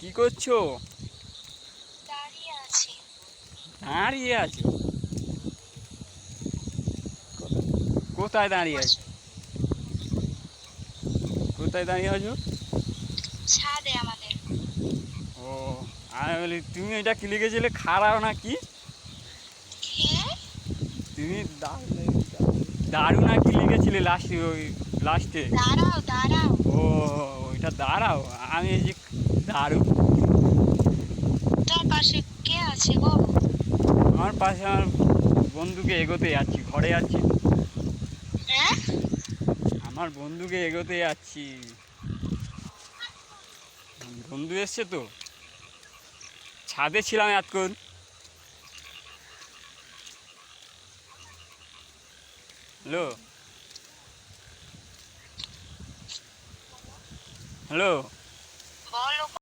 কি করছো? দাঁড়িয়ে আছি। দাঁড়িয়ে আছো? কোথায় কি দাঁড়িয়ে আছো? করছো? কোথায় দাঁড়িয়ে আছো? ছাদে আমাদের। ও, আমি বলি তুমি এটা কি লিখেছিলে, খাড়াও না কি? কে? তুমি দারু না কি লিখেছিলে লাস্টে, ওই লাস্টে? দাঁড়াও দাঁড়াও। ও, ওইটা দাঁড়াও। আমি এই যে দারু। তোমার পাশে কে আছে গো? আমার পাশে আমার বন্ধুকে এগোতে যাচ্ছি, ঘরে যাচ্ছি। হ্যাঁ? আমার বন্ধুকে এগোতে যাচ্ছি। বন্ধু এসছে তো, ছাদে ছিলাম এতক্ষণ। Hello, hello. বলো।